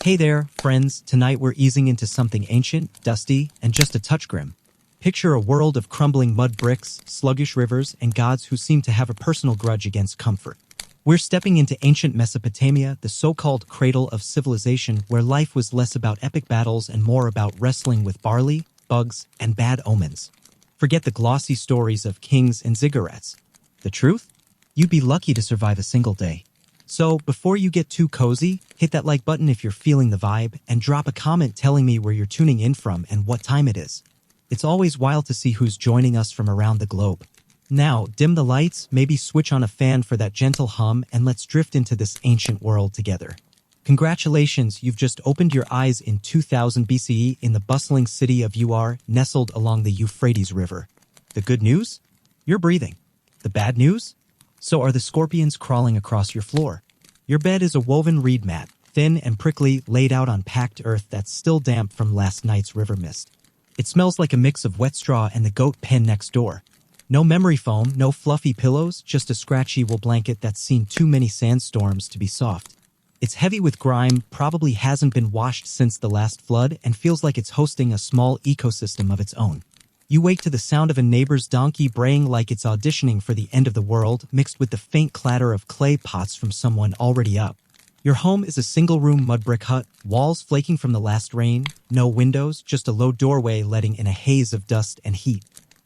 Hey there, friends. Tonight we're easing into something ancient, dusty, and just a touch grim. Picture a world of crumbling mud bricks, sluggish rivers, and gods who seem to have a personal grudge against comfort. We're stepping into ancient Mesopotamia, the so-called cradle of civilization, where life was less about epic battles and more about wrestling with barley, bugs, and bad omens. Forget the glossy stories of kings and ziggurats. The truth? You'd be lucky to survive a single day. So, before you get too cozy, hit that like button if you're feeling the vibe, and drop a comment telling me where you're tuning in from and what time it is. It's always wild to see who's joining us from around the globe. Now, dim the lights, maybe switch on a fan for that gentle hum, and let's drift into this ancient world together. Congratulations, you've just opened your eyes in 2000 BCE in the bustling city of Ur, nestled along the Euphrates River. The good news? You're breathing. The bad news? So are the scorpions crawling across your floor. Your bed is a woven reed mat, thin and prickly, laid out on packed earth that's still damp from last night's river mist. It smells like a mix of wet straw and the goat pen next door. No memory foam, no fluffy pillows, just a scratchy wool blanket that's seen too many sandstorms to be soft. It's heavy with grime, probably hasn't been washed since the last flood, and feels like it's hosting a small ecosystem of its own. You wake to the sound of a neighbor's donkey braying like it's auditioning for the end of the world, mixed with the faint clatter of clay pots from someone already up. Your home is a single-room mud brick hut, walls flaking from the last rain, no windows, just a low doorway letting in a haze of dust and heat.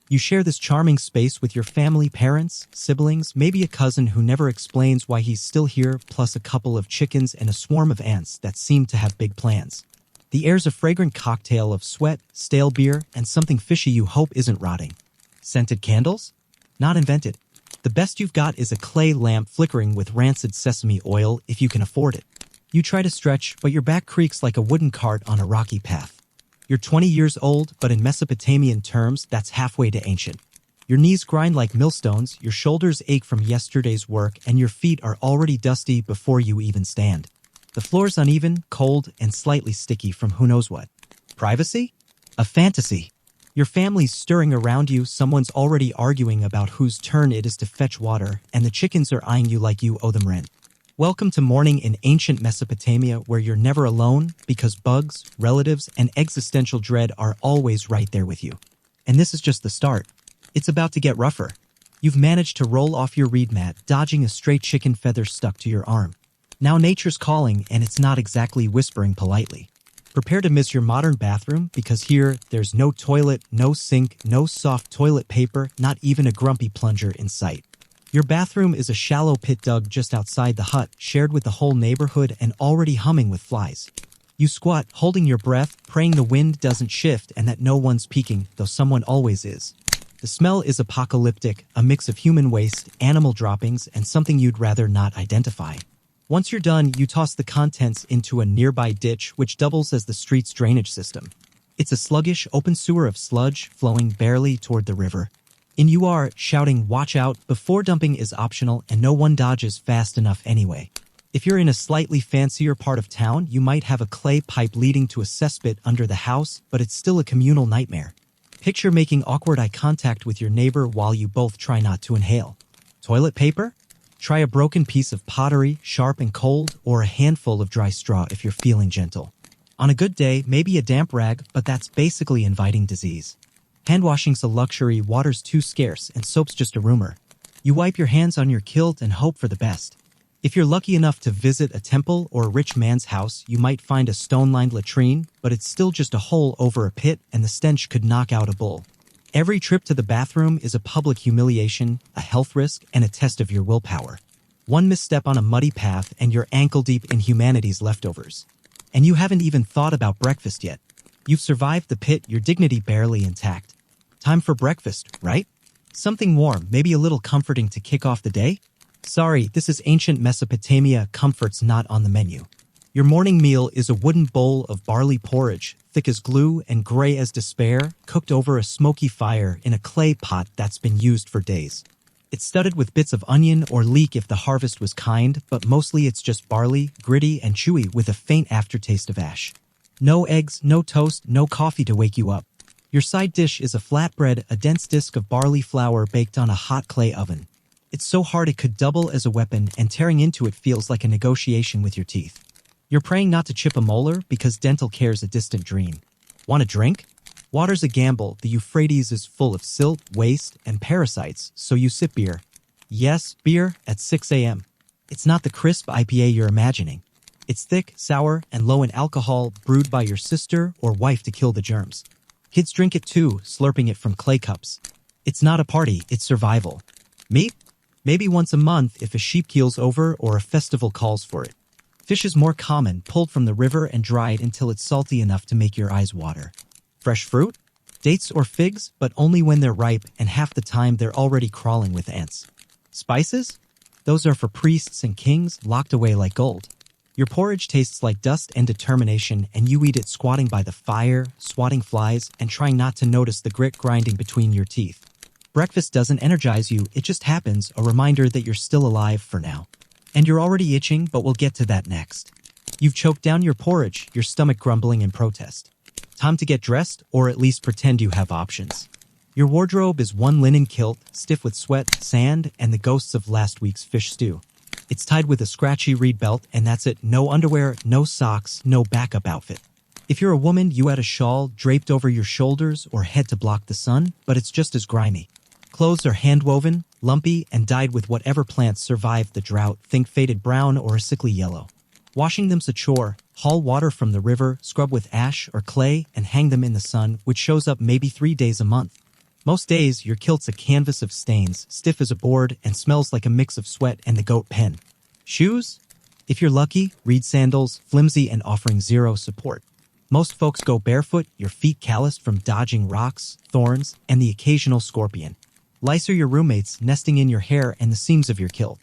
You share this charming space with your family, parents, siblings, maybe a cousin who never explains why he's still here, plus a couple of chickens and a swarm of ants that seem to have big plans. The air's a fragrant cocktail of sweat, stale beer, and something fishy you hope isn't rotting. Scented candles? Not invented. The best you've got is a clay lamp flickering with rancid sesame oil if you can afford it. You try to stretch, but your back creaks like a wooden cart on a rocky path. You're 20 years old, but in Mesopotamian terms, that's halfway to ancient. Your knees grind like millstones, your shoulders ache from yesterday's work, and your feet are already dusty before you even stand. The floor's uneven, cold, and slightly sticky from who knows what. Privacy? A fantasy. Your family's stirring around you, someone's already arguing about whose turn it is to fetch water, and the chickens are eyeing you like you owe them rent. Welcome to morning in ancient Mesopotamia, where you're never alone because bugs, relatives, and existential dread are always right there with you. And this is just the start. It's about to get rougher. You've managed to roll off your reed mat, dodging a stray chicken feather stuck to your arm. Now nature's calling, and it's not exactly whispering politely. Prepare to miss your modern bathroom, because here, there's no toilet, no sink, no soft toilet paper, not even a grumpy plunger in sight. Your bathroom is a shallow pit dug just outside the hut, shared with the whole neighborhood and already humming with flies. You squat, holding your breath, praying the wind doesn't shift and that no one's peeking, though someone always is. The smell is apocalyptic, a mix of human waste, animal droppings, and something you'd rather not identify. Once you're done, you toss the contents into a nearby ditch, which doubles as the street's drainage system. It's a sluggish, open sewer of sludge flowing barely toward the river. In you are, shouting, "Watch out," before dumping is optional and no one dodges fast enough anyway. If you're in a slightly fancier part of town, you might have a clay pipe leading to a cesspit under the house, but it's still a communal nightmare. Picture making awkward eye contact with your neighbor while you both try not to inhale. Toilet paper? Try a broken piece of pottery, sharp and cold, or a handful of dry straw if you're feeling gentle. On a good day, maybe a damp rag, but that's basically inviting disease. Hand washing's a luxury, water's too scarce, and soap's just a rumor. You wipe your hands on your kilt and hope for the best. If you're lucky enough to visit a temple or a rich man's house, you might find a stone-lined latrine, but it's still just a hole over a pit, and the stench could knock out a bull. Every trip to the bathroom is a public humiliation, a health risk, and a test of your willpower. One misstep on a muddy path and you're ankle-deep in humanity's leftovers. And you haven't even thought about breakfast yet. You've survived the pit, your dignity barely intact. Time for breakfast, right? Something warm, maybe a little comforting to kick off the day? Sorry, this is ancient Mesopotamia, comfort's not on the menu. Your morning meal is a wooden bowl of barley porridge, thick as glue and gray as despair, cooked over a smoky fire in a clay pot that's been used for days. It's studded with bits of onion or leek if the harvest was kind, but mostly it's just barley, gritty and chewy with a faint aftertaste of ash. No eggs, no toast, no coffee to wake you up. Your side dish is a flatbread, a dense disc of barley flour baked on a hot clay oven. It's so hard it could double as a weapon, and tearing into it feels like a negotiation with your teeth. You're praying not to chip a molar because dental care's a distant dream. Want a drink? Water's a gamble. The Euphrates is full of silt, waste, and parasites, so you sip beer. Yes, beer at 6 a.m. It's not the crisp IPA you're imagining. It's thick, sour, and low in alcohol, brewed by your sister or wife to kill the germs. Kids drink it too, slurping it from clay cups. It's not a party, it's survival. Meat? Maybe once a month if a sheep keels over or a festival calls for it. Fish is more common, pulled from the river and dried until it's salty enough to make your eyes water. Fresh fruit? Dates or figs, but only when they're ripe, and half the time they're already crawling with ants. Spices? Those are for priests and kings, locked away like gold. Your porridge tastes like dust and determination, and you eat it squatting by the fire, swatting flies, and trying not to notice the grit grinding between your teeth. Breakfast doesn't energize you, it just happens, a reminder that you're still alive for now. And you're already itching, but we'll get to that next. You've choked down your porridge, your stomach grumbling in protest. Time to get dressed, or at least pretend you have options. Your wardrobe is one linen kilt, stiff with sweat, sand, and the ghosts of last week's fish stew. It's tied with a scratchy reed belt, and that's it. No underwear, no socks, no backup outfit. If you're a woman, you add a shawl draped over your shoulders or head to block the sun, but it's just as grimy. Clothes are hand-woven, lumpy, and dyed with whatever plants survived the drought. Think faded brown or a sickly yellow. Washing them's a chore. Haul water from the river, scrub with ash or clay, and hang them in the sun, which shows up maybe 3 days a month. Most days, your kilt's a canvas of stains, stiff as a board, and smells like a mix of sweat and the goat pen. Shoes? If you're lucky, reed sandals, flimsy and offering zero support. Most folks go barefoot, your feet calloused from dodging rocks, thorns, and the occasional scorpion. Lice are your roommates, nesting in your hair and the seams of your kilt.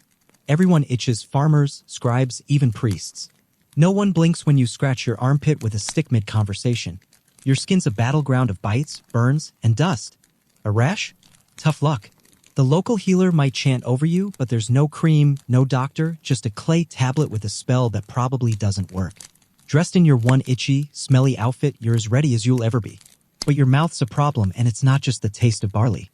Everyone itches, farmers, scribes, even priests. No one blinks when you scratch your armpit with a stick mid-conversation. Your skin's a battleground of bites, burns, and dust. A rash? Tough luck. The local healer might chant over you, but there's no cream, no doctor, just a clay tablet with a spell that probably doesn't work. Dressed in your one itchy, smelly outfit, you're as ready as you'll ever be. But your mouth's a problem, and it's not just the taste of barley.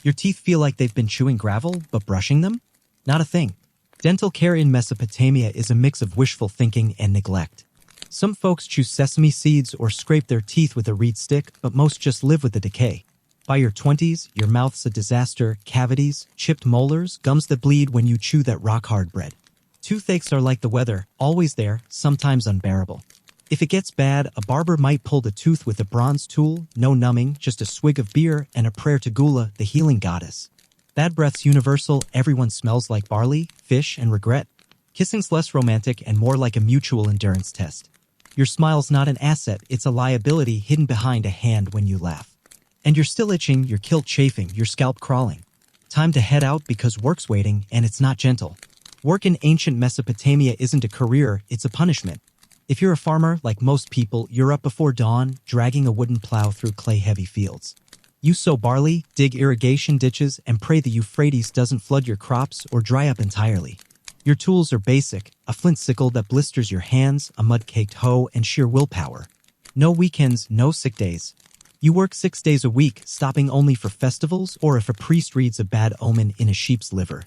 Your teeth feel like they've been chewing gravel, but brushing them? Not a thing. Dental care in Mesopotamia is a mix of wishful thinking and neglect. Some folks chew sesame seeds or scrape their teeth with a reed stick, but most just live with the decay. By your 20s, your mouth's a disaster, cavities, chipped molars, gums that bleed when you chew that rock-hard bread. Toothaches are like the weather, always there, sometimes unbearable. If it gets bad, a barber might pull the tooth with a bronze tool, no numbing, just a swig of beer and a prayer to Gula, the healing goddess. Bad breath's universal, everyone smells like barley, fish, and regret. Kissing's less romantic and more like a mutual endurance test. Your smile's not an asset, it's a liability hidden behind a hand when you laugh. And you're still itching, your kilt chafing, your scalp crawling. Time to head out because work's waiting, and it's not gentle. Work in ancient Mesopotamia isn't a career, it's a punishment. If you're a farmer, like most people, you're up before dawn, dragging a wooden plow through clay-heavy fields. You sow barley, dig irrigation ditches, and pray the Euphrates doesn't flood your crops or dry up entirely. Your tools are basic, a flint sickle that blisters your hands, a mud-caked hoe, and sheer willpower. No weekends, no sick days. You work 6 days a week, stopping only for festivals or if a priest reads a bad omen in a sheep's liver.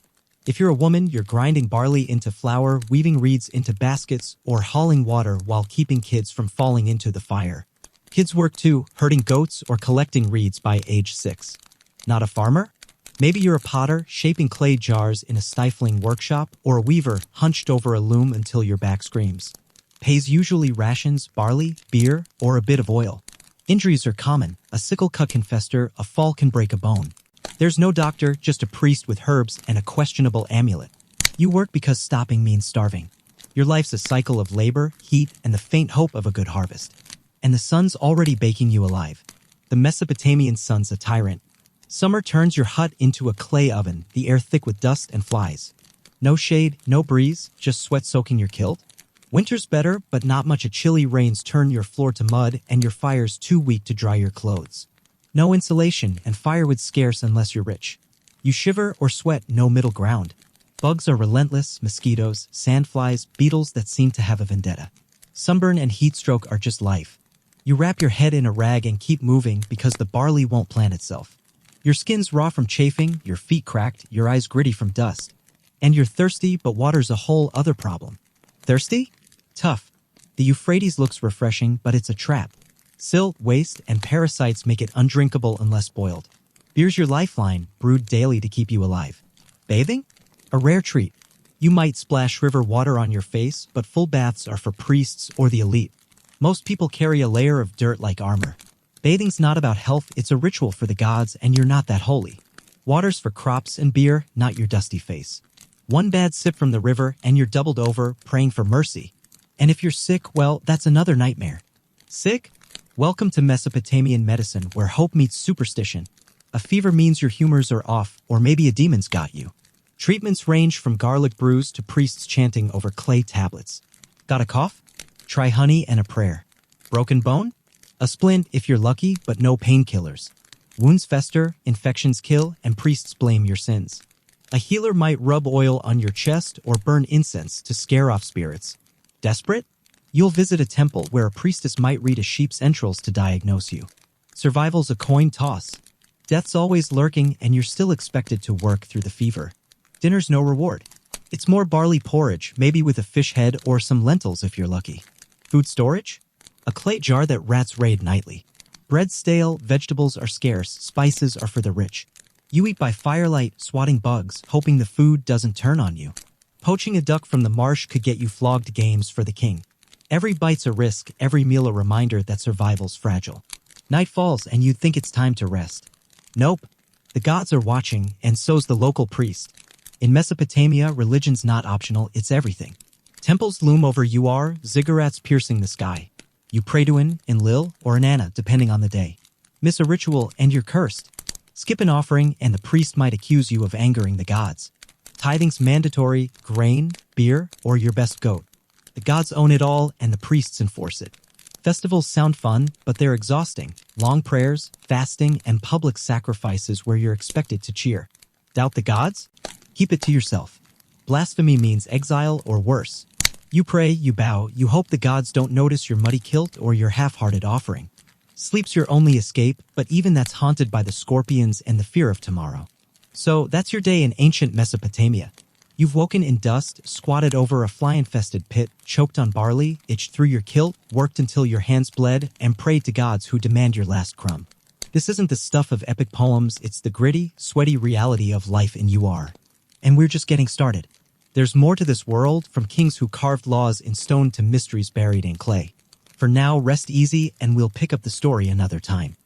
If you're a woman, you're grinding barley into flour, weaving reeds into baskets, or hauling water while keeping kids from falling into the fire. Kids work too, herding goats or collecting reeds by age 6. Not a farmer? Maybe you're a potter, shaping clay jars in a stifling workshop, or a weaver, hunched over a loom until your back screams. Pay's usually rations, barley, beer, or a bit of oil. Injuries are common. A sickle cut can fester, a fall can break a bone. There's no doctor, just a priest with herbs and a questionable amulet. You work because stopping means starving. Your life's a cycle of labor, heat, and the faint hope of a good harvest. And the sun's already baking you alive. The Mesopotamian sun's a tyrant. Summer turns your hut into a clay oven, the air thick with dust and flies. No shade, no breeze, just sweat soaking your kilt. Winter's better, but not much. Chilly rains turn your floor to mud, and your fire's too weak to dry your clothes. No insulation, and firewood's scarce unless you're rich. You shiver or sweat, no middle ground. Bugs are relentless, mosquitoes, sandflies, beetles that seem to have a vendetta. Sunburn and heat stroke are just life. You wrap your head in a rag and keep moving because the barley won't plant itself. Your skin's raw from chafing, your feet cracked, your eyes gritty from dust. And you're thirsty, but water's a whole other problem. Thirsty? Tough. The Euphrates looks refreshing, but it's a trap. Silt, waste, and parasites make it undrinkable unless boiled. Beer's your lifeline, brewed daily to keep you alive. Bathing? A rare treat. You might splash river water on your face, but full baths are for priests or the elite. Most people carry a layer of dirt like armor. Bathing's not about health, it's a ritual for the gods, and you're not that holy. Water's for crops and beer, not your dusty face. One bad sip from the river and you're doubled over, praying for mercy. And if you're sick, well, that's another nightmare. Sick? Welcome to Mesopotamian medicine, where hope meets superstition. A fever means your humors are off, or maybe a demon's got you. Treatments range from garlic brews to priests chanting over clay tablets. Got a cough? Try honey and a prayer. Broken bone? A splint if you're lucky, but no painkillers. Wounds fester, infections kill, and priests blame your sins. A healer might rub oil on your chest or burn incense to scare off spirits. Desperate? You'll visit a temple where a priestess might read a sheep's entrails to diagnose you. Survival's a coin toss. Death's always lurking, and you're still expected to work through the fever. Dinner's no reward. It's more barley porridge, maybe with a fish head or some lentils if you're lucky. Food storage? A clay jar that rats raid nightly. Bread's stale, vegetables are scarce, spices are for the rich. You eat by firelight, swatting bugs, hoping the food doesn't turn on you. Poaching a duck from the marsh could get you flogged games for the king. Every bite's a risk, every meal a reminder that survival's fragile. Night falls and you'd think it's time to rest. Nope. The gods are watching, and so's the local priest. In Mesopotamia, religion's not optional, it's everything. Temples loom over Uar, ziggurats piercing the sky. You pray to an Enlil or an Anna, depending on the day. Miss a ritual and you're cursed. Skip an offering and the priest might accuse you of angering the gods. Tithing's mandatory, grain, beer, or your best goat. The gods own it all and the priests enforce it. Festivals sound fun, but they're exhausting. Long prayers, fasting, and public sacrifices where you're expected to cheer. Doubt the gods? Keep it to yourself. Blasphemy means exile or worse. You pray, you bow, you hope the gods don't notice your muddy kilt or your half-hearted offering. Sleep's your only escape, but even that's haunted by the scorpions and the fear of tomorrow. So that's your day in ancient Mesopotamia. You've woken in dust, squatted over a fly-infested pit, choked on barley, itched through your kilt, worked until your hands bled, and prayed to gods who demand your last crumb. This isn't the stuff of epic poems, it's the gritty, sweaty reality of life in Uar. And we're just getting started. There's more to this world, from kings who carved laws in stone to mysteries buried in clay. For now, rest easy, and we'll pick up the story another time.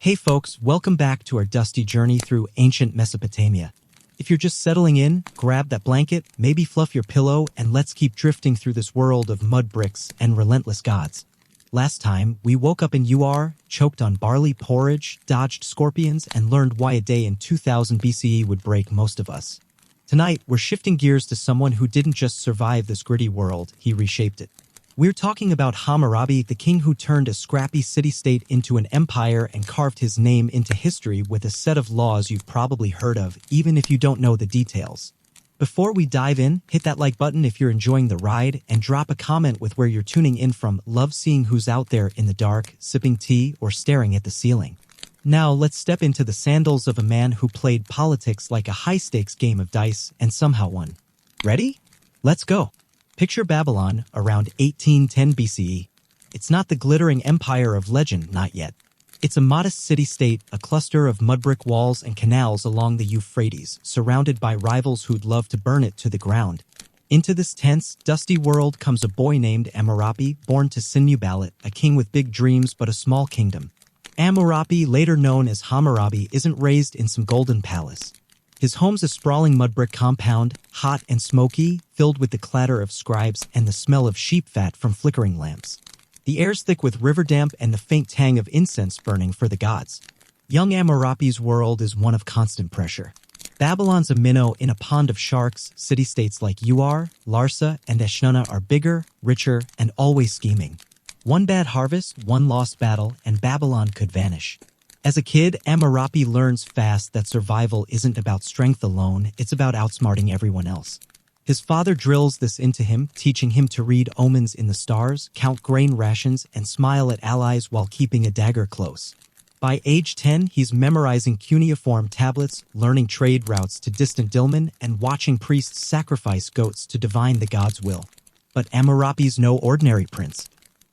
Hey folks, welcome back to our dusty journey through ancient Mesopotamia. If you're just settling in, grab that blanket, maybe fluff your pillow, and let's keep drifting through this world of mud bricks and relentless gods. Last time, we woke up in Uar, choked on barley porridge, dodged scorpions, and learned why a day in 2000 BCE would break most of us. Tonight, we're shifting gears to someone who didn't just survive this gritty world, he reshaped it. We're talking about Hammurabi, the king who turned a scrappy city-state into an empire and carved his name into history with a set of laws you've probably heard of, even if you don't know the details. Before we dive in, hit that like button if you're enjoying the ride, and drop a comment with where you're tuning in from. Love seeing who's out there in the dark, sipping tea, or staring at the ceiling. Now let's step into the sandals of a man who played politics like a high-stakes game of dice and somehow won. Ready? Let's go. Picture Babylon around 1810 BCE. It's not the glittering empire of legend, not yet. It's a modest city-state, a cluster of mud-brick walls and canals along the Euphrates, surrounded by rivals who'd love to burn it to the ground. Into this tense, dusty world comes a boy named Hammurabi, born to Sinubalit, a king with big dreams but a small kingdom. Hammurabi, later known as Hammurabi, isn't raised in some golden palace. His home's a sprawling mud-brick compound, hot and smoky, filled with the clatter of scribes and the smell of sheep fat from flickering lamps. The air's thick with river damp and the faint tang of incense burning for the gods. Young Hammurabi's world is one of constant pressure. Babylon's a minnow in a pond of sharks. City-states like Uar, Larsa, and Enheduanna are bigger, richer, and always scheming. One bad harvest, one lost battle, and Babylon could vanish. As a kid, Hammurabi learns fast that survival isn't about strength alone, it's about outsmarting everyone else. His father drills this into him, teaching him to read omens in the stars, count grain rations, and smile at allies while keeping a dagger close. By age 10, he's memorizing cuneiform tablets, learning trade routes to distant Dilmun, and watching priests sacrifice goats to divine the gods' will. But Hammurabi's no ordinary prince.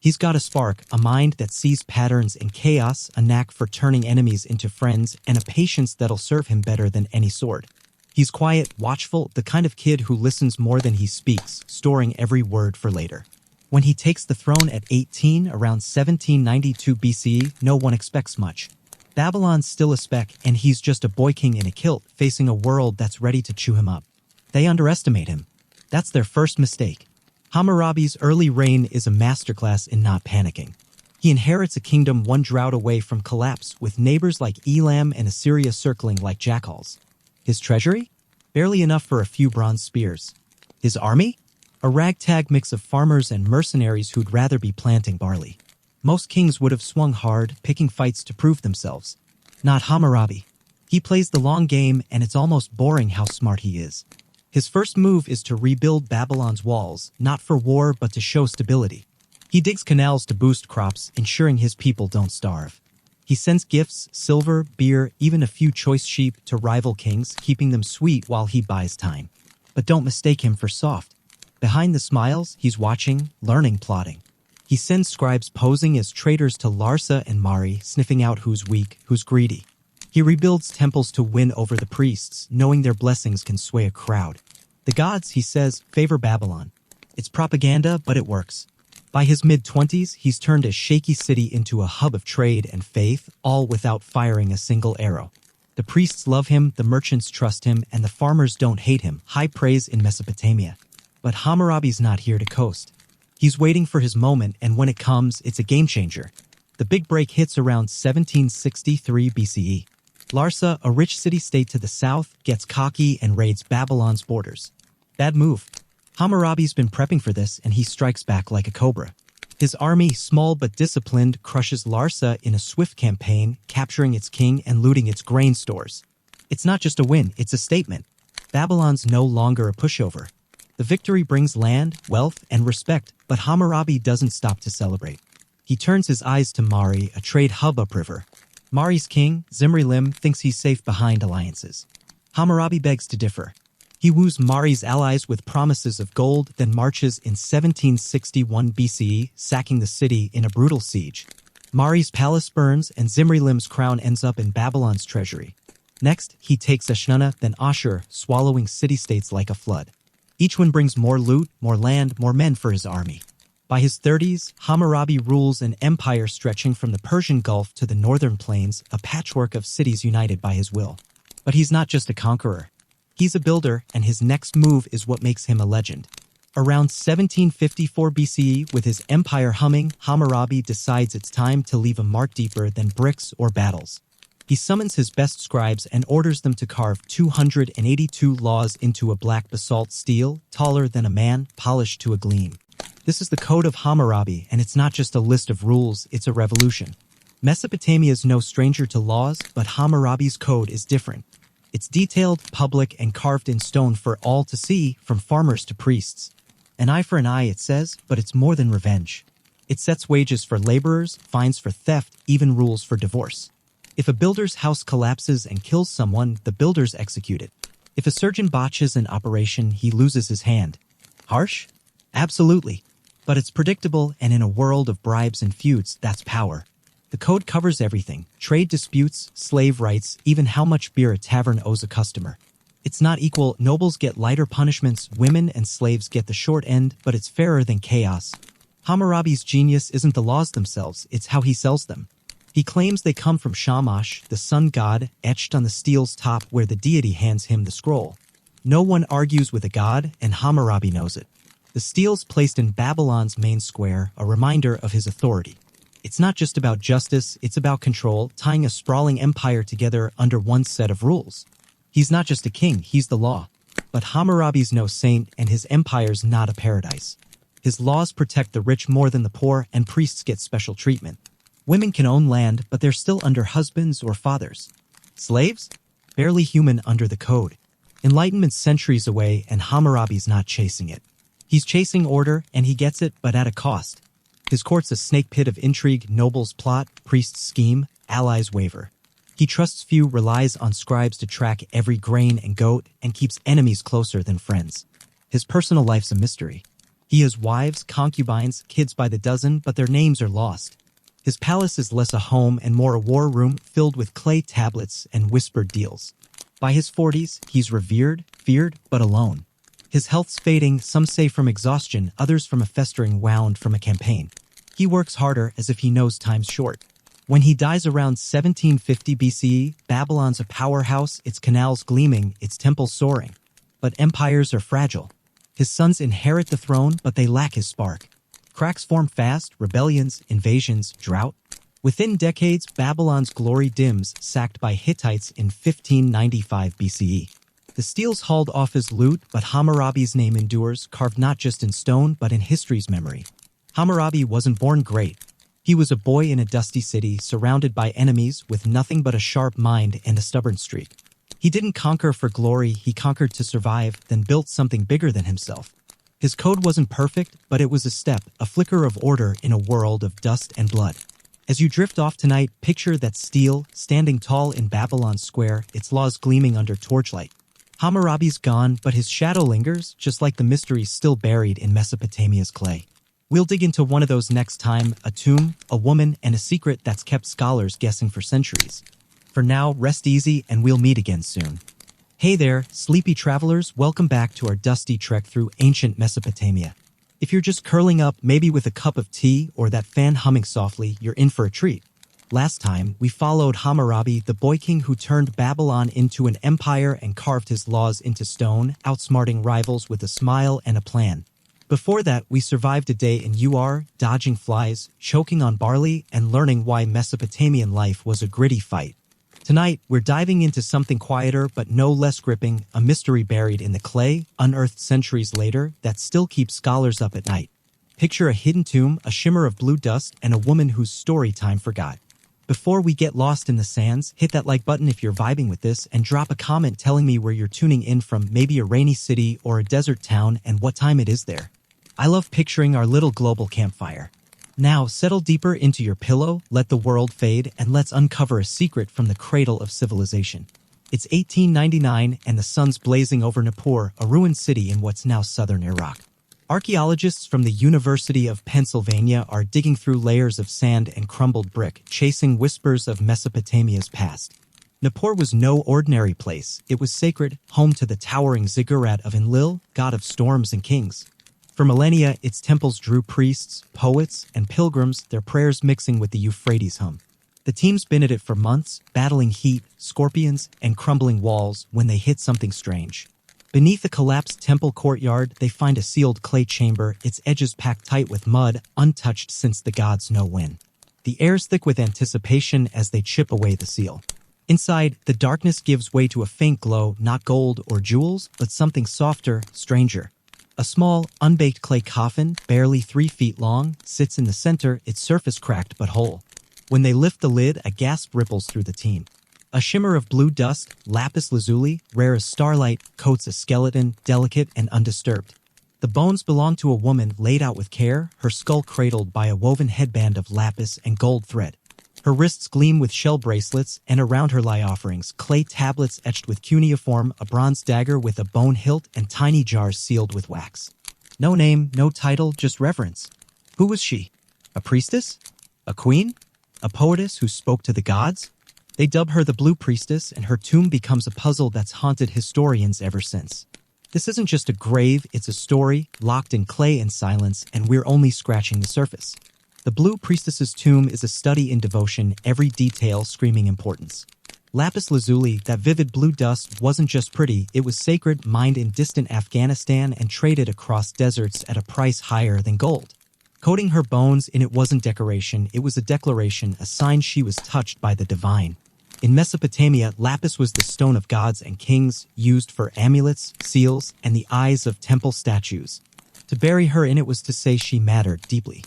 He's got a spark, a mind that sees patterns in chaos, a knack for turning enemies into friends, and a patience that'll serve him better than any sword. He's quiet, watchful, the kind of kid who listens more than he speaks, storing every word for later. When he takes the throne at 18, around 1792 BCE, no one expects much. Babylon's still a speck, and he's just a boy king in a kilt, facing a world that's ready to chew him up. They underestimate him. That's their first mistake. Hammurabi's early reign is a masterclass in not panicking. He inherits a kingdom one drought away from collapse, with neighbors like Elam and Assyria circling like jackals. His treasury? Barely enough for a few bronze spears. His army? A ragtag mix of farmers and mercenaries who'd rather be planting barley. Most kings would have swung hard, picking fights to prove themselves. Not Hammurabi. He plays the long game, and it's almost boring how smart he is. His first move is to rebuild Babylon's walls, not for war but to show stability. He digs canals to boost crops, ensuring his people don't starve. He sends gifts, silver, beer, even a few choice sheep to rival kings, keeping them sweet while he buys time. But don't mistake him for soft. Behind the smiles, he's watching, learning, plotting. He sends scribes posing as traitors to Larsa and Mari, sniffing out who's weak, who's greedy. He rebuilds temples to win over the priests, knowing their blessings can sway a crowd. The gods, he says, favor Babylon. It's propaganda, but it works. By his mid-20s, he's turned a shaky city into a hub of trade and faith, all without firing a single arrow. The priests love him, the merchants trust him, and the farmers don't hate him. High praise in Mesopotamia. But Hammurabi's not here to coast. He's waiting for his moment, and when it comes, it's a game-changer. The big break hits around 1763 BCE. Larsa, a rich city-state to the south, gets cocky and raids Babylon's borders. Bad move. Hammurabi's been prepping for this, and he strikes back like a cobra. His army, small but disciplined, crushes Larsa in a swift campaign, capturing its king and looting its grain stores. It's not just a win, it's a statement. Babylon's no longer a pushover. The victory brings land, wealth, and respect, but Hammurabi doesn't stop to celebrate. He turns his eyes to Mari, a trade hub upriver. Mari's king, Zimri-Lim, thinks he's safe behind alliances. Hammurabi begs to differ. He woos Mari's allies with promises of gold, then marches in 1761 BCE, sacking the city in a brutal siege. Mari's palace burns, and Zimri-Lim's crown ends up in Babylon's treasury. Next, he takes Enheduanna, then Ashur, swallowing city-states like a flood. Each one brings more loot, more land, more men for his army. By his 30s, Hammurabi rules an empire stretching from the Persian Gulf to the northern plains, a patchwork of cities united by his will. But he's not just a conqueror. He's a builder, and his next move is what makes him a legend. Around 1754 BCE, with his empire humming, Hammurabi decides it's time to leave a mark deeper than bricks or battles. He summons his best scribes and orders them to carve 282 laws into a black basalt steel, taller than a man, polished to a gleam. This is the Code of Hammurabi, and it's not just a list of rules, it's a revolution. Mesopotamia is no stranger to laws, but Hammurabi's code is different. It's detailed, public, and carved in stone for all to see, from farmers to priests. An eye for an eye, it says, but it's more than revenge. It sets wages for laborers, fines for theft, even rules for divorce. If a builder's house collapses and kills someone, the builder's executed. If a surgeon botches an operation, he loses his hand. Harsh? Absolutely. But it's predictable, and in a world of bribes and feuds, that's power. The code covers everything: trade disputes, slave rights, even how much beer a tavern owes a customer. It's not equal. Nobles get lighter punishments, women and slaves get the short end, but it's fairer than chaos. Hammurabi's genius isn't the laws themselves, it's how he sells them. He claims they come from Shamash, the sun god, etched on the steel's top where the deity hands him the scroll. No one argues with a god, and Hammurabi knows it. The steel's placed in Babylon's main square, a reminder of his authority. It's not just about justice, it's about control, tying a sprawling empire together under one set of rules. He's not just a king, he's the law. But Hammurabi's no saint, and his empire's not a paradise. His laws protect the rich more than the poor, and priests get special treatment. Women can own land, but they're still under husbands or fathers. Slaves? Barely human under the code. Enlightenment's centuries away, and Hammurabi's not chasing it. He's chasing order, and he gets it, but at a cost. His court's a snake pit of intrigue, nobles plot, priests scheme, allies waver. He trusts few, relies on scribes to track every grain and goat, and keeps enemies closer than friends. His personal life's a mystery. He has wives, concubines, kids by the dozen, but their names are lost. His palace is less a home and more a war room filled with clay tablets and whispered deals. By his 40s, he's revered, feared, but alone. His health's fading, some say from exhaustion, others from a festering wound from a campaign. He works harder as if he knows time's short. When he dies around 1750 BCE, Babylon's a powerhouse, its canals gleaming, its temples soaring. But empires are fragile. His sons inherit the throne, but they lack his spark. Cracks form fast, rebellions, invasions, drought. Within decades, Babylon's glory dims, sacked by Hittites in 1595 BCE. The steel's hauled off his loot, but Hammurabi's name endures, carved not just in stone, but in history's memory. Hammurabi wasn't born great. He was a boy in a dusty city, surrounded by enemies, with nothing but a sharp mind and a stubborn streak. He didn't conquer for glory, he conquered to survive, then built something bigger than himself. His code wasn't perfect, but it was a step, a flicker of order in a world of dust and blood. As you drift off tonight, picture that steel, standing tall in Babylon's square, its laws gleaming under torchlight. Hammurabi's gone, but his shadow lingers, just like the mysteries still buried in Mesopotamia's clay. We'll dig into one of those next time, a tomb, a woman, and a secret that's kept scholars guessing for centuries. For now, rest easy and we'll meet again soon. Hey there, sleepy travelers, welcome back to our dusty trek through ancient Mesopotamia. If you're just curling up, maybe with a cup of tea or that fan humming softly, you're in for a treat. Last time, we followed Hammurabi, the boy king who turned Babylon into an empire and carved his laws into stone, outsmarting rivals with a smile and a plan. Before that, we survived a day in UR, dodging flies, choking on barley, and learning why Mesopotamian life was a gritty fight. Tonight, we're diving into something quieter but no less gripping, a mystery buried in the clay, unearthed centuries later, that still keeps scholars up at night. Picture a hidden tomb, a shimmer of blue dust, and a woman whose story time forgot. Before we get lost in the sands, hit that like button if you're vibing with this and drop a comment telling me where you're tuning in from, maybe a rainy city or a desert town, and what time it is there. I love picturing our little global campfire. Now, settle deeper into your pillow, let the world fade, and let's uncover a secret from the cradle of civilization. It's 1899 and the sun's blazing over Nippur, a ruined city in what's now southern Iraq. Archaeologists from the University of Pennsylvania are digging through layers of sand and crumbled brick, chasing whispers of Mesopotamia's past. Nippur was no ordinary place. It was sacred, home to the towering ziggurat of Enlil, god of storms and kings. For millennia, its temples drew priests, poets, and pilgrims, their prayers mixing with the Euphrates hum. The team's been at it for months, battling heat, scorpions, and crumbling walls when they hit something strange. Beneath a collapsed temple courtyard, they find a sealed clay chamber, its edges packed tight with mud, untouched since the gods know when. The air's thick with anticipation as they chip away the seal. Inside, the darkness gives way to a faint glow, not gold or jewels, but something softer, stranger. A small, unbaked clay coffin, barely 3 feet long, sits in the center, its surface cracked but whole. When they lift the lid, a gasp ripples through the team. A shimmer of blue dust, lapis lazuli, rare as starlight, coats a skeleton, delicate and undisturbed. The bones belong to a woman laid out with care, her skull cradled by a woven headband of lapis and gold thread. Her wrists gleam with shell bracelets, and around her lie offerings, clay tablets etched with cuneiform, a bronze dagger with a bone hilt, and tiny jars sealed with wax. No name, no title, just reverence. Who was she? A priestess? A queen? A poetess who spoke to the gods? They dub her the Blue Priestess, and her tomb becomes a puzzle that's haunted historians ever since. This isn't just a grave, it's a story, locked in clay and silence, and we're only scratching the surface. The Blue Priestess's tomb is a study in devotion, every detail screaming importance. Lapis lazuli, that vivid blue dust, wasn't just pretty, it was sacred, mined in distant Afghanistan and traded across deserts at a price higher than gold. Coating her bones in it wasn't decoration, it was a declaration, a sign she was touched by the divine. In Mesopotamia, lapis was the stone of gods and kings, used for amulets, seals, and the eyes of temple statues. To bury her in it was to say she mattered deeply.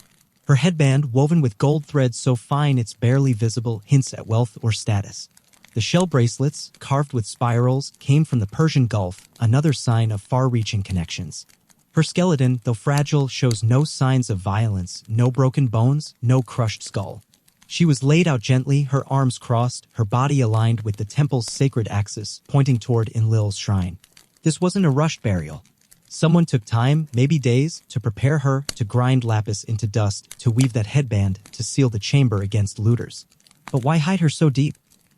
Her headband, woven with gold thread so fine it's barely visible, hints at wealth or status. The shell bracelets, carved with spirals, came from the Persian Gulf, another sign of far-reaching connections. Her skeleton, though fragile, shows no signs of violence, no broken bones, no crushed skull. She was laid out gently, her arms crossed, her body aligned with the temple's sacred axis, pointing toward Enlil's shrine. This wasn't a rushed burial. Someone took time, maybe days, to prepare her, to grind lapis into dust, to weave that headband, to seal the chamber against looters. But why hide her so deep?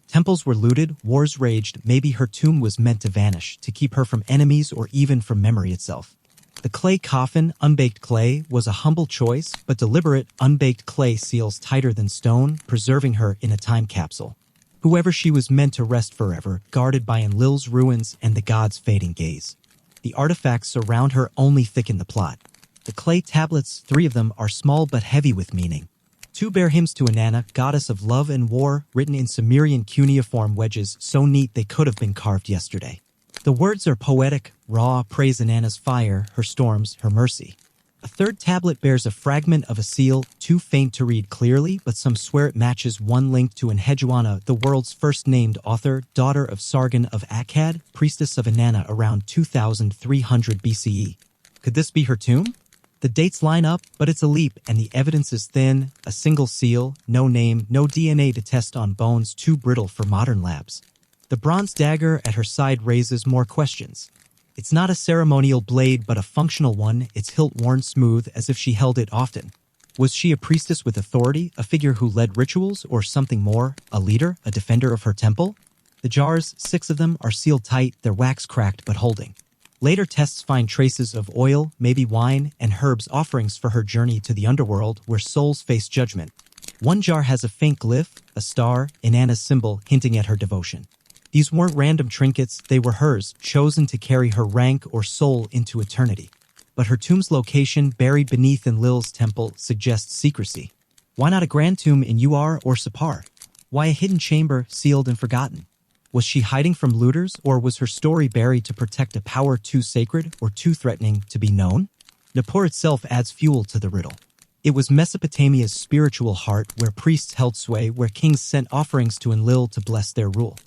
Temples were looted, wars raged, maybe her tomb was meant to vanish, to keep her from enemies or even from memory itself. The clay coffin, unbaked clay, was a humble choice, but deliberate, unbaked clay seals tighter than stone, preserving her in a time capsule. Whoever she was meant to rest forever, guarded by Enlil's ruins and the gods' fading gaze. The artifacts around her only thicken the plot. The clay tablets, 3 of them, are small but heavy with meaning. 2 bear hymns to Inanna, goddess of love and war, written in Sumerian cuneiform wedges so neat they could have been carved yesterday. The words are poetic, raw, praise Inanna's fire, her storms, her mercy. A 3rd tablet bears a fragment of a seal, too faint to read clearly, but some swear it matches one linked to Enheduanna, the world's first named author, daughter of Sargon of Akkad, priestess of Inanna around 2300 BCE. Could this be her tomb? The dates line up, but it's a leap, and the evidence is thin, a single seal, no name, no DNA to test on bones too brittle for modern labs. The bronze dagger at her side raises more questions. It's not a ceremonial blade but a functional one, its hilt worn smooth as if she held it often. Was she a priestess with authority, a figure who led rituals, or something more, a leader, a defender of her temple? The jars, 6 of them, are sealed tight, their wax cracked but holding. Later tests find traces of oil, maybe wine, and herbs, offerings for her journey to the underworld where souls face judgment. One jar has a faint glyph, a star, Inanna's symbol, hinting at her devotion. These weren't random trinkets, they were hers, chosen to carry her rank or soul into eternity. But her tomb's location, buried beneath Enlil's temple, suggests secrecy. Why not a grand tomb in Ur or Sapar? Why a hidden chamber, sealed and forgotten? Was she hiding from looters, or was her story buried to protect a power too sacred or too threatening to be known? Nippur itself adds fuel to the riddle. It was Mesopotamia's spiritual heart, where priests held sway, where kings sent offerings to Enlil to bless their rule.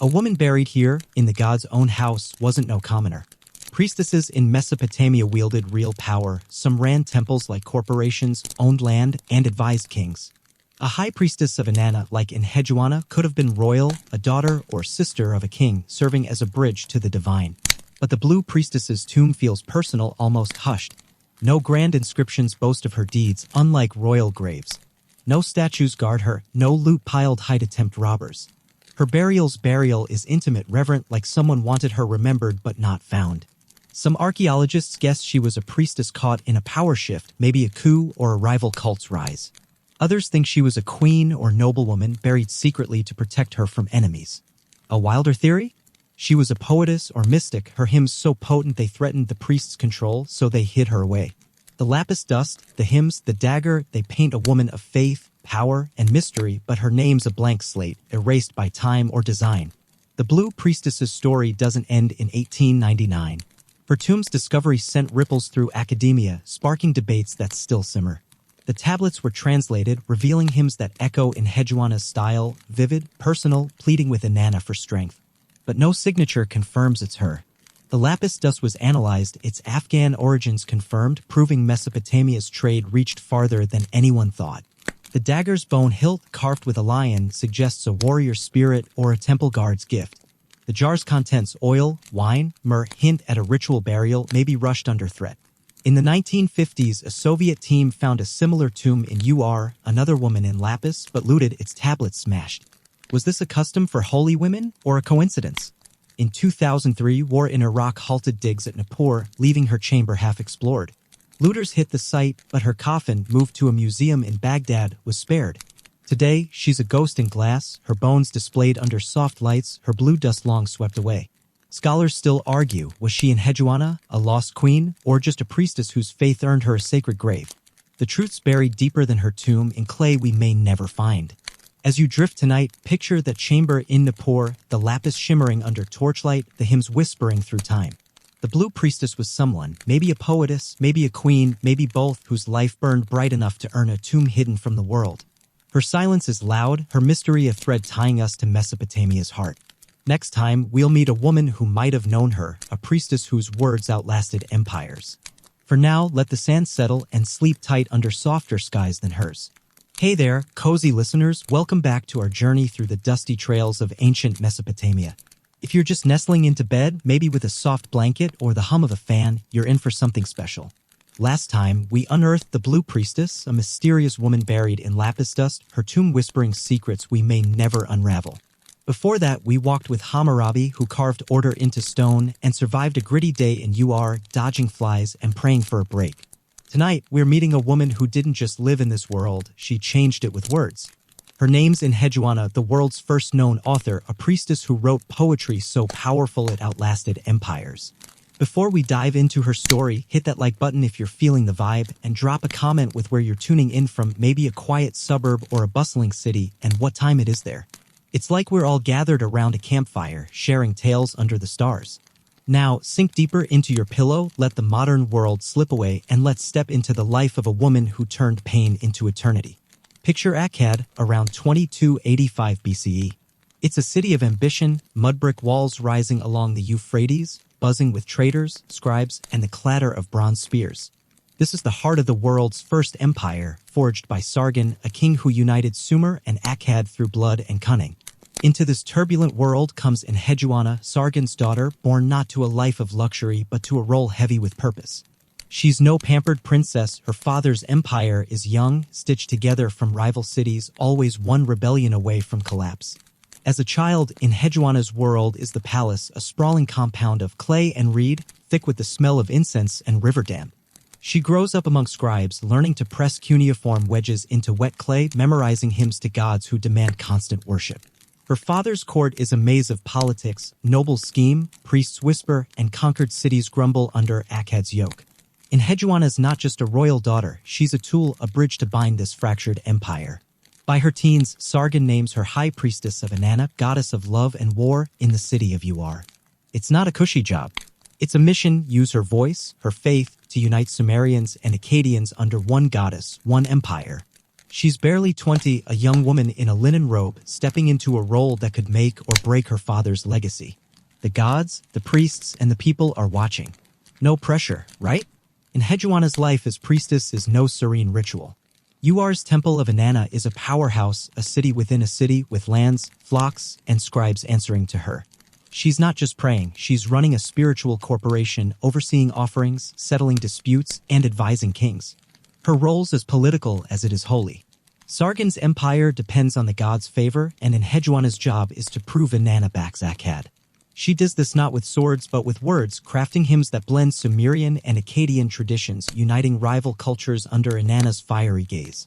A woman buried here, in the god's own house, wasn't no commoner. Priestesses in Mesopotamia wielded real power. Some ran temples like corporations, owned land, and advised kings. A high priestess of Inanna, like Enheduanna, could have been royal, a daughter or sister of a king, serving as a bridge to the divine. But the blue priestess's tomb feels personal, almost hushed. No grand inscriptions boast of her deeds, unlike royal graves. No statues guard her, no loot piled high to tempt robbers. Her burial is intimate, reverent, like someone wanted her remembered but not found. Some archaeologists guess she was a priestess caught in a power shift, maybe a coup or a rival cult's rise. Others think she was a queen or noblewoman buried secretly to protect her from enemies. A wilder theory? She was a poetess or mystic, her hymns so potent they threatened the priest's control, so they hid her away. The lapis dust, the hymns, the dagger, they paint a woman of faith, power, and mystery, but her name's a blank slate, erased by time or design. The blue priestess's story doesn't end in 1899. Her tomb's discovery sent ripples through academia, sparking debates that still simmer. The tablets were translated, revealing hymns that echo Enheduanna's style, vivid, personal, pleading with Inanna for strength. But no signature confirms it's her. The lapis dust was analyzed, its Afghan origins confirmed, proving Mesopotamia's trade reached farther than anyone thought. The dagger's bone hilt, carved with a lion, suggests a warrior spirit or a temple guard's gift. The jar's contents, oil, wine, myrrh, hint at a ritual burial, may be rushed under threat. In the 1950s, a Soviet team found a similar tomb in Ur, another woman in lapis, but looted, its tablets smashed. Was this a custom for holy women, or a coincidence? In 2003, war in Iraq halted digs at Nippur, leaving her chamber half explored. Looters hit the site, but her coffin, moved to a museum in Baghdad, was spared. Today, she's a ghost in glass, her bones displayed under soft lights, her blue dust long swept away. Scholars still argue, was she Enheduanna, a lost queen, or just a priestess whose faith earned her a sacred grave? The truth's buried deeper than her tomb, in clay we may never find. As you drift tonight, picture the chamber in Nippur, the lapis shimmering under torchlight, the hymns whispering through time. The blue priestess was someone, maybe a poetess, maybe a queen, maybe both, whose life burned bright enough to earn a tomb hidden from the world. Her silence is loud, her mystery a thread tying us to Mesopotamia's heart. Next time, we'll meet a woman who might have known her, a priestess whose words outlasted empires. For now, let the sand settle and sleep tight under softer skies than hers. Hey there, cozy listeners, welcome back to our journey through the dusty trails of ancient Mesopotamia. If you're just nestling into bed, maybe with a soft blanket or the hum of a fan, you're in for something special. Last time, we unearthed the Blue Priestess, a mysterious woman buried in lapis dust, her tomb whispering secrets we may never unravel. Before that, we walked with Hammurabi, who carved order into stone and survived a gritty day in UR, dodging flies and praying for a break. Tonight, we're meeting a woman who didn't just live in this world, she changed it with words. Her name's Enheduanna, the world's first known author, a priestess who wrote poetry so powerful it outlasted empires. Before we dive into her story, hit that like button if you're feeling the vibe, and drop a comment with where you're tuning in from, maybe a quiet suburb or a bustling city, and what time it is there. It's like we're all gathered around a campfire, sharing tales under the stars. Now, sink deeper into your pillow, let the modern world slip away, and let's step into the life of a woman who turned pain into eternity. Picture Akkad, around 2285 BCE. It's a city of ambition, mud brick walls rising along the Euphrates, buzzing with traders, scribes, and the clatter of bronze spears. This is the heart of the world's first empire, forged by Sargon, a king who united Sumer and Akkad through blood and cunning. Into this turbulent world comes Enheduanna, Sargon's daughter, born not to a life of luxury but to a role heavy with purpose. She's no pampered princess, her father's empire is young, stitched together from rival cities, always one rebellion away from collapse. As a child, Enheduanna's world is the palace, a sprawling compound of clay and reed, thick with the smell of incense and river damp. She grows up among scribes, learning to press cuneiform wedges into wet clay, memorizing hymns to gods who demand constant worship. Her father's court is a maze of politics, nobles scheme, priests whisper, and conquered cities grumble under Akkad's yoke. Enheduanna's not just a royal daughter, she's a tool, a bridge to bind this fractured empire. By her teens, Sargon names her high priestess of Inanna, goddess of love and war, in the city of Ur. It's not a cushy job. It's a mission, use her voice, her faith, to unite Sumerians and Akkadians under one goddess, one empire. She's barely 20, a young woman in a linen robe, stepping into a role that could make or break her father's legacy. The gods, the priests, and the people are watching. No pressure, right? Enheduanna's life as priestess is no serene ritual. Ur's Temple of Inanna is a powerhouse, a city within a city with lands, flocks, and scribes answering to her. She's not just praying, she's running a spiritual corporation, overseeing offerings, settling disputes, and advising kings. Her role's as political as it is holy. Sargon's empire depends on the gods' favor, and Enheduanna's job is to prove Inanna backs Akkad. She does this not with swords but with words, crafting hymns that blend Sumerian and Akkadian traditions, uniting rival cultures under Inanna's fiery gaze.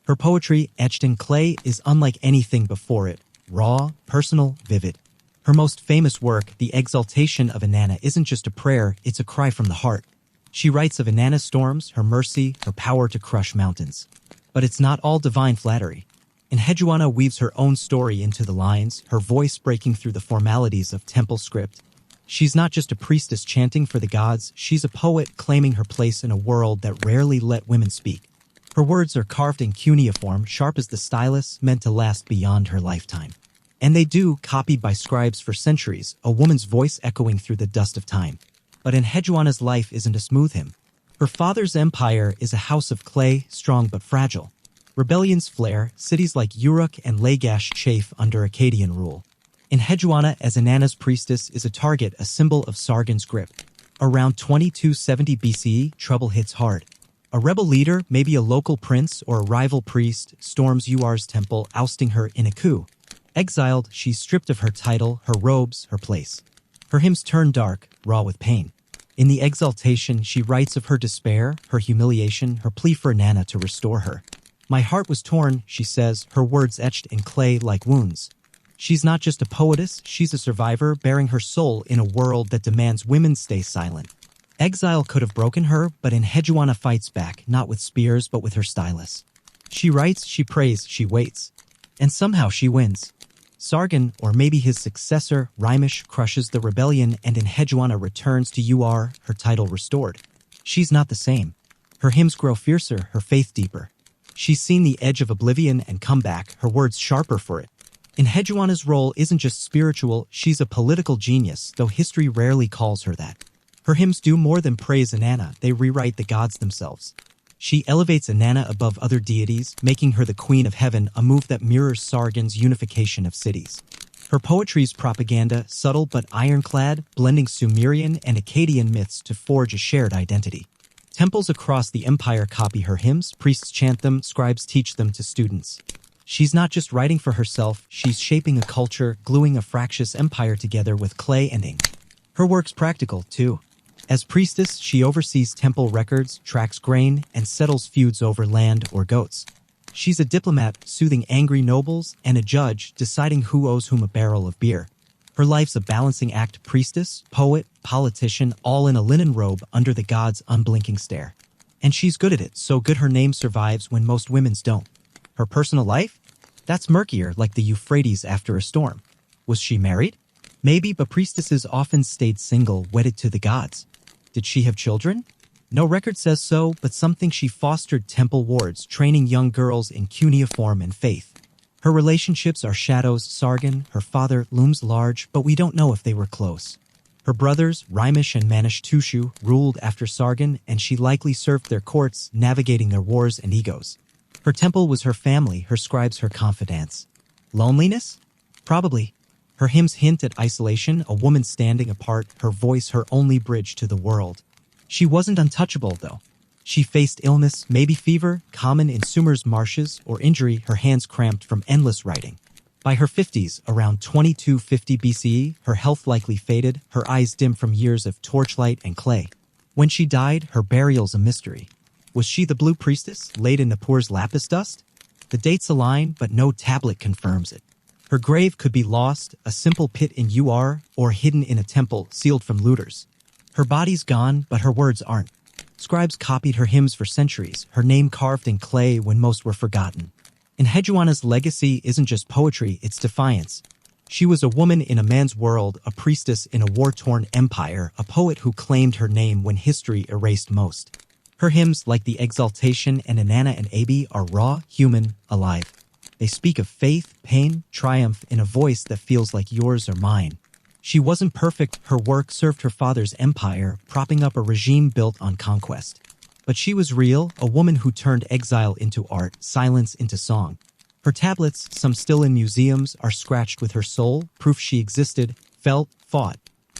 Her poetry, etched in clay, is unlike anything before it, raw, personal, vivid. Her most famous work, The Exaltation of Inanna, isn't just a prayer, it's a cry from the heart. She writes of Inanna's storms, her mercy, her power to crush mountains. But it's not all divine flattery. Enheduanna weaves her own story into the lines, her voice breaking through the formalities of temple script. She's not just a priestess chanting for the gods, she's a poet claiming her place in a world that rarely let women speak. Her words are carved in cuneiform, sharp as the stylus, meant to last beyond her lifetime. And they do, copied by scribes for centuries, a woman's voice echoing through the dust of time. But Enheduanna's life isn't a smooth hymn. Her father's empire is a house of clay, strong but fragile. Rebellions flare, cities like Uruk and Lagash chafe under Akkadian rule. Enheduanna, as Inanna's priestess, is a target, a symbol of Sargon's grip. Around 2270 BCE, trouble hits hard. A rebel leader, maybe a local prince or a rival priest, storms Ur's temple, ousting her in a coup. Exiled, she's stripped of her title, her robes, her place. Her hymns turn dark, raw with pain. In the exaltation, she writes of her despair, her humiliation, her plea for Inanna to restore her. My heart was torn, she says, her words etched in clay like wounds. She's not just a poetess, she's a survivor, bearing her soul in a world that demands women stay silent. Exile could have broken her, but Enheduanna fights back, not with spears but with her stylus. She writes, she prays, she waits. And somehow she wins. Sargon, or maybe his successor, Rimish, crushes the rebellion and Enheduanna returns to Ur, her title restored. She's not the same. Her hymns grow fiercer, her faith deeper. She's seen the edge of oblivion and come back, her words sharper for it. Enheduanna's role isn't just spiritual, she's a political genius, though history rarely calls her that. Her hymns do more than praise Inanna, they rewrite the gods themselves. She elevates Inanna above other deities, making her the queen of heaven, a move that mirrors Sargon's unification of cities. Her poetry's propaganda, subtle but ironclad, blending Sumerian and Akkadian myths to forge a shared identity. Temples across the empire copy her hymns, priests chant them, scribes teach them to students. She's not just writing for herself, she's shaping a culture, gluing a fractious empire together with clay and ink. Her work's practical, too. As priestess, she oversees temple records, tracks grain, and settles feuds over land or goats. She's a diplomat, soothing angry nobles, and a judge, deciding who owes whom a barrel of beer. Her life's a balancing act, priestess, poet, politician, all in a linen robe under the gods' unblinking stare. And she's good at it, so good her name survives when most women's don't. Her personal life? That's murkier, like the Euphrates after a storm. Was she married? Maybe, but priestesses often stayed single, wedded to the gods. Did she have children? No record says so, but some think she fostered temple wards, training young girls in cuneiform and faith. Her relationships are shadows. Sargon, her father, looms large, but we don't know if they were close. Her brothers, Rimish and Manishtushu, ruled after Sargon, and she likely served their courts, navigating their wars and egos. Her temple was her family, her scribes her confidants. Loneliness? Probably. Her hymns hint at isolation, a woman standing apart, her voice her only bridge to the world. She wasn't untouchable, though. She faced illness, maybe fever, common in Sumer's marshes, or injury, her hands cramped from endless writing. By her 50s, around 2250 BCE, her health likely faded, her eyes dim from years of torchlight and clay. When she died, her burial's a mystery. Was she the Blue Priestess, laid in Nippur's lapis dust? The dates align, but no tablet confirms it. Her grave could be lost, a simple pit in Ur, or hidden in a temple, sealed from looters. Her body's gone, but her words aren't. Scribes copied her hymns for centuries, her name carved in clay when most were forgotten. Enheduanna's legacy isn't just poetry, it's defiance. She was a woman in a man's world, a priestess in a war-torn empire, a poet who claimed her name when history erased most. Her hymns, like the Exaltation and Inanna and Abi, are raw, human, alive. They speak of faith, pain, triumph in a voice that feels like yours or mine. She wasn't perfect, her work served her father's empire, propping up a regime built on conquest. But she was real, a woman who turned exile into art, silence into song. Her tablets, some still in museums, are scratched with her soul, proof she existed, felt, fought.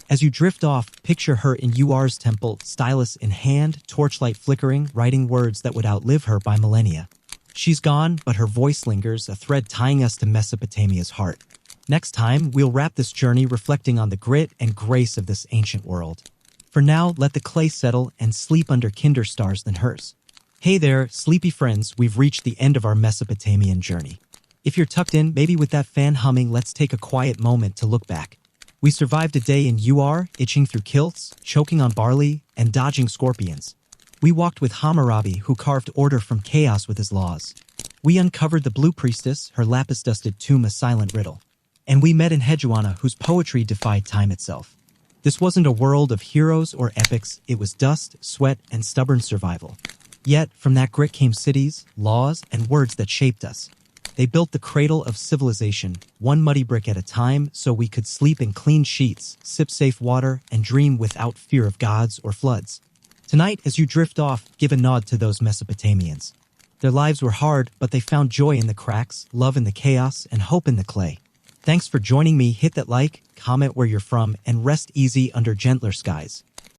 As you drift off, picture her in Ur's temple, stylus in hand, torchlight flickering, writing words that would outlive her by millennia. She's gone, but her voice lingers, a thread tying us to Mesopotamia's heart. Next time, we'll wrap this journey reflecting on the grit and grace of this ancient world. For now, let the clay settle and sleep under kinder stars than hers. Hey there, sleepy friends, we've reached the end of our Mesopotamian journey. If you're tucked in, maybe with that fan humming, let's take a quiet moment to look back. We survived a day in Ur, itching through kilts, choking on barley, and dodging scorpions. We walked with Hammurabi, who carved order from chaos with his laws. We uncovered the Blue Priestess, her lapis-dusted tomb a silent riddle. And we met Enheduanna, whose poetry defied time itself. This wasn't a world of heroes or epics, it was dust, sweat, and stubborn survival. Yet, from that grit came cities, laws, and words that shaped us. They built the cradle of civilization, one muddy brick at a time, so we could sleep in clean sheets, sip safe water, and dream without fear of gods or floods. Tonight, as you drift off, give a nod to those Mesopotamians. Their lives were hard, but they found joy in the cracks, love in the chaos, and hope in the clay. Thanks for joining me. Hit that like, comment where you're from, and rest easy under gentler skies.